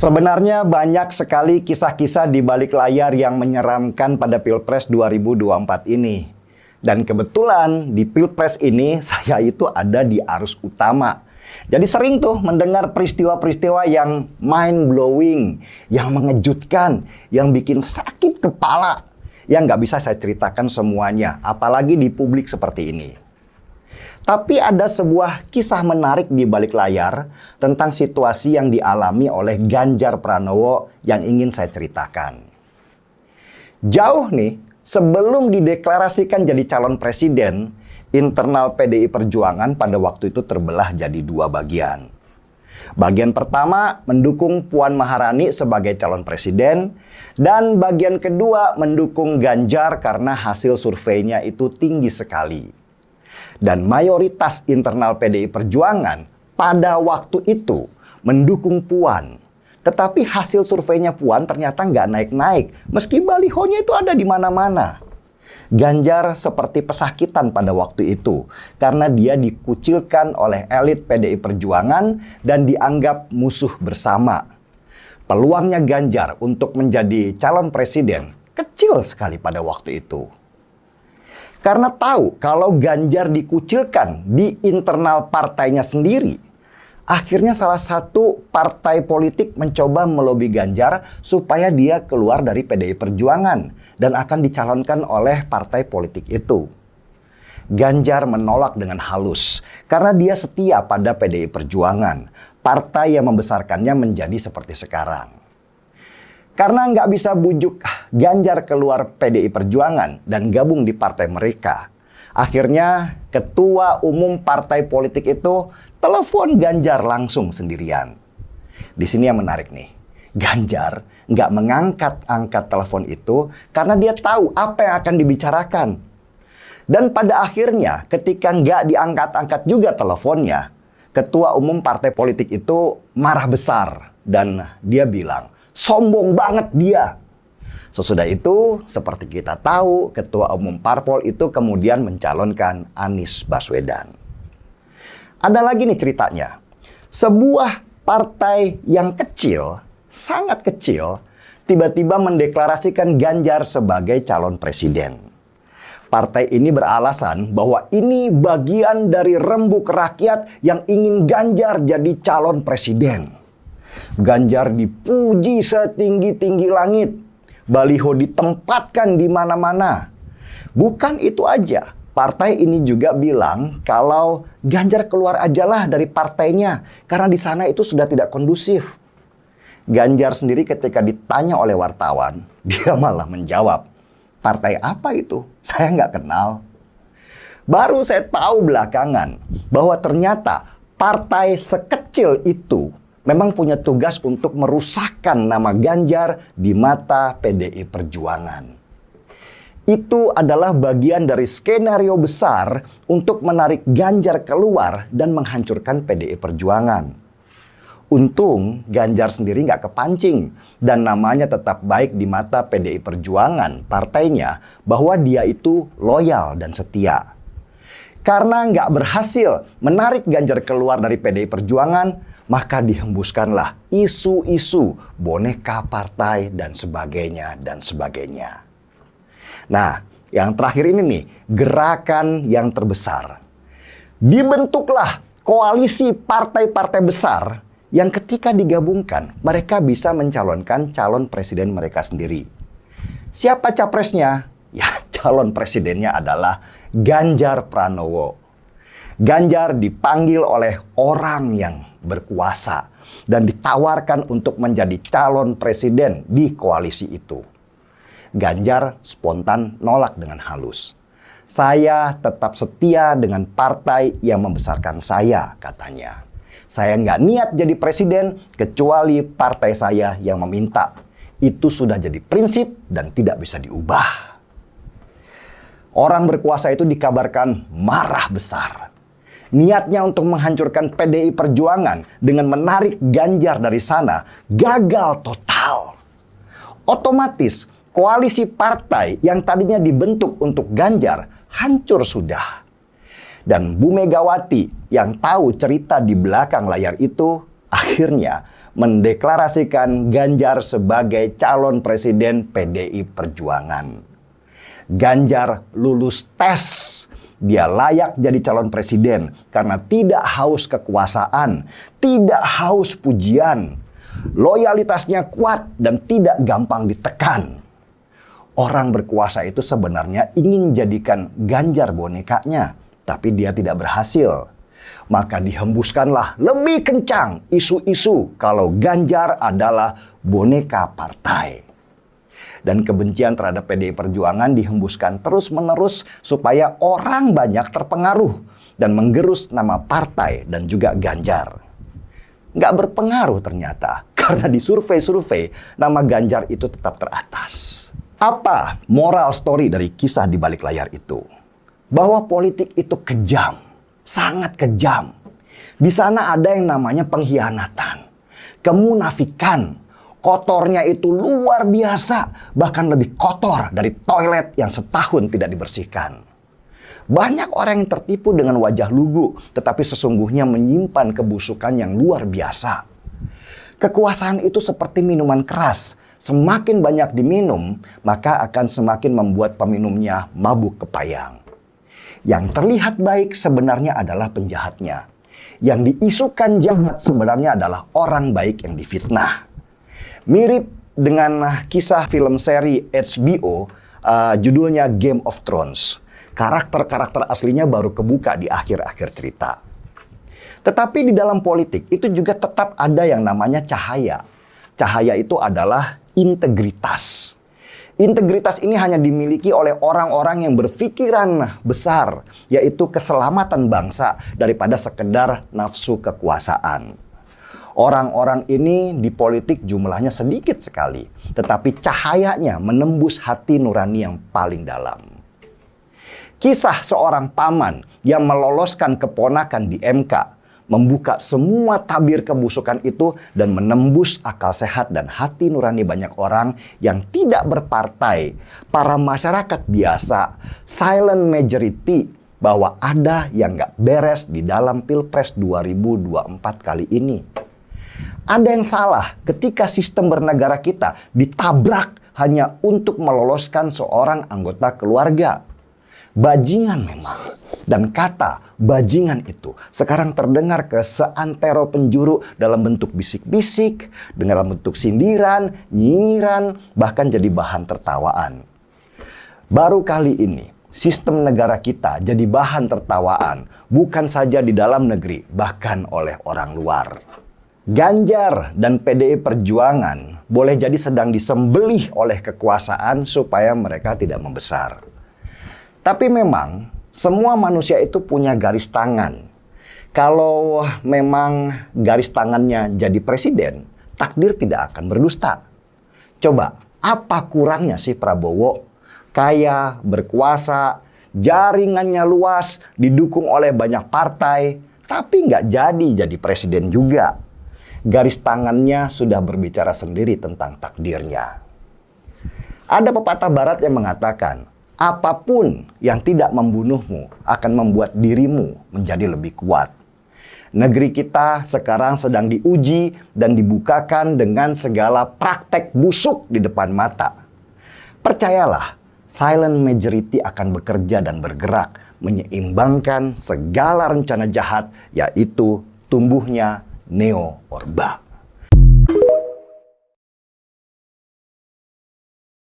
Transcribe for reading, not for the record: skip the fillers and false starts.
Sebenarnya banyak sekali kisah-kisah di balik layar yang menyeramkan pada Pilpres 2024 ini. Dan kebetulan di Pilpres ini saya itu ada di arus utama. Jadi sering tuh mendengar peristiwa-peristiwa yang mind-blowing, yang mengejutkan, yang bikin sakit kepala. Yang nggak bisa saya ceritakan semuanya, apalagi di publik seperti ini. Tapi ada sebuah kisah menarik di balik layar tentang situasi yang dialami oleh Ganjar Pranowo yang ingin saya ceritakan. Jauh nih, sebelum dideklarasikan jadi calon presiden, internal PDI Perjuangan pada waktu itu terbelah jadi dua bagian. Bagian pertama mendukung Puan Maharani sebagai calon presiden, dan bagian kedua mendukung Ganjar karena hasil surveinya itu tinggi sekali. Dan mayoritas internal PDI Perjuangan pada waktu itu mendukung Puan. Tetapi hasil surveinya Puan ternyata nggak naik-naik, meski balihonya itu ada di mana-mana. Ganjar seperti pesakitan pada waktu itu, karena dia dikucilkan oleh elit PDI Perjuangan dan dianggap musuh bersama. Peluangnya Ganjar untuk menjadi calon presiden kecil sekali pada waktu itu. Karena tahu kalau Ganjar dikucilkan di internal partainya sendiri, akhirnya salah satu partai politik mencoba melobi Ganjar supaya dia keluar dari PDI Perjuangan dan akan dicalonkan oleh partai politik itu. Ganjar menolak dengan halus karena dia setia pada PDI Perjuangan, partai yang membesarkannya menjadi seperti sekarang. Karena nggak bisa bujuk Ganjar keluar PDI Perjuangan dan gabung di partai mereka. Akhirnya ketua umum partai politik itu telepon Ganjar langsung sendirian. Di sini yang menarik nih. Ganjar nggak mengangkat telepon itu karena dia tahu apa yang akan dibicarakan. Dan pada akhirnya ketika nggak diangkat-angkat juga teleponnya, ketua umum partai politik itu marah besar dan dia bilang, sombong banget dia. Sesudah itu, seperti kita tahu, Ketua Umum Parpol itu kemudian mencalonkan Anies Baswedan. Ada lagi nih ceritanya. Sebuah partai yang kecil, sangat kecil, tiba-tiba mendeklarasikan Ganjar sebagai calon presiden. Partai ini beralasan bahwa ini bagian dari rembuk rakyat yang ingin Ganjar jadi calon presiden. Ganjar dipuji setinggi-tinggi langit. Baliho ditempatkan di mana-mana. Bukan itu aja. Partai ini juga bilang kalau Ganjar keluar ajalah dari partainya karena di sana itu sudah tidak kondusif. Ganjar sendiri ketika ditanya oleh wartawan, dia malah menjawab, partai apa itu? Saya nggak kenal. Baru saya tahu belakangan bahwa ternyata partai sekecil itu memang punya tugas untuk merusakkan nama Ganjar di mata PDI Perjuangan. Itu adalah bagian dari skenario besar untuk menarik Ganjar keluar dan menghancurkan PDI Perjuangan. Untung Ganjar sendiri nggak kepancing dan namanya tetap baik di mata PDI Perjuangan, partainya, bahwa dia itu loyal dan setia. Karena nggak berhasil menarik Ganjar keluar dari PDI Perjuangan, maka dihembuskanlah isu-isu boneka partai dan sebagainya dan sebagainya. Nah, yang terakhir ini nih, gerakan yang terbesar. Dibentuklah koalisi partai-partai besar yang ketika digabungkan, mereka bisa mencalonkan calon presiden mereka sendiri. Siapa capresnya? Ya, calon presidennya adalah Ganjar Pranowo. Ganjar dipanggil oleh orang yang berkuasa dan ditawarkan untuk menjadi calon presiden di koalisi itu. Ganjar spontan nolak dengan halus. Saya tetap setia dengan partai yang membesarkan saya, katanya. Saya nggak niat jadi presiden kecuali partai saya yang meminta. Itu sudah jadi prinsip dan tidak bisa diubah. Orang berkuasa itu dikabarkan marah besar. Niatnya untuk menghancurkan PDI Perjuangan dengan menarik Ganjar dari sana gagal total. Otomatis koalisi partai yang tadinya dibentuk untuk Ganjar hancur sudah. Dan Bu Megawati yang tahu cerita di belakang layar itu akhirnya mendeklarasikan Ganjar sebagai calon presiden PDI Perjuangan. Ganjar lulus tes. Dia layak jadi calon presiden karena tidak haus kekuasaan, tidak haus pujian. Loyalitasnya kuat dan tidak gampang ditekan. Orang berkuasa itu sebenarnya ingin jadikan Ganjar bonekanya, tapi dia tidak berhasil. Maka dihembuskanlah lebih kencang isu-isu kalau Ganjar adalah boneka partai. Dan kebencian terhadap PDI Perjuangan dihembuskan terus-menerus supaya orang banyak terpengaruh dan menggerus nama partai dan juga Ganjar. Nggak berpengaruh ternyata, karena di survei-survei nama Ganjar itu tetap teratas. Apa moral story dari kisah di balik layar itu? Bahwa politik itu kejam, sangat kejam. Di sana ada yang namanya pengkhianatan, kemunafikan. Kotornya itu luar biasa, bahkan lebih kotor dari toilet yang setahun tidak dibersihkan. Banyak orang yang tertipu dengan wajah lugu, tetapi sesungguhnya menyimpan kebusukan yang luar biasa. Kekuasaan itu seperti minuman keras. Semakin banyak diminum, maka akan semakin membuat peminumnya mabuk kepayang. Yang terlihat baik sebenarnya adalah penjahatnya. Yang diisukan jahat sebenarnya adalah orang baik yang difitnah. Mirip dengan kisah film seri HBO, judulnya Game of Thrones. Karakter-karakter aslinya baru kebuka di akhir-akhir cerita. Tetapi di dalam politik itu juga tetap ada yang namanya cahaya. Cahaya itu adalah integritas. Integritas ini hanya dimiliki oleh orang-orang yang berpikiran besar, yaitu keselamatan bangsa daripada sekedar nafsu kekuasaan. Orang-orang ini di politik jumlahnya sedikit sekali, tetapi cahayanya menembus hati nurani yang paling dalam. Kisah seorang paman yang meloloskan keponakan di MK, membuka semua tabir kebusukan itu dan menembus akal sehat dan hati nurani banyak orang yang tidak berpartai, para masyarakat biasa, silent majority, bahwa ada yang gak beres di dalam Pilpres 2024 kali ini. Ada yang salah ketika sistem bernegara kita ditabrak hanya untuk meloloskan seorang anggota keluarga. Bajingan memang. Dan kata bajingan itu sekarang terdengar ke seantero penjuru dalam bentuk bisik-bisik, dalam bentuk sindiran, nyinyiran, bahkan jadi bahan tertawaan. Baru kali ini sistem negara kita jadi bahan tertawaan, bukan saja di dalam negeri, bahkan oleh orang luar. Ganjar dan PDI Perjuangan boleh jadi sedang disembelih oleh kekuasaan supaya mereka tidak membesar. Tapi memang semua manusia itu punya garis tangan. Kalau memang garis tangannya jadi presiden, takdir tidak akan berdusta. Coba, apa kurangnya sih Prabowo? Kaya, berkuasa, jaringannya luas, didukung oleh banyak partai, tapi nggak jadi presiden juga. Garis tangannya sudah berbicara sendiri tentang takdirnya. Ada pepatah barat yang mengatakan, apapun yang tidak membunuhmu akan membuat dirimu menjadi lebih kuat. Negeri kita sekarang sedang diuji dan dibukakan dengan segala praktek busuk di depan mata. Percayalah, silent majority akan bekerja dan bergerak menyeimbangkan segala rencana jahat, yaitu tumbuhnya Neo Orba.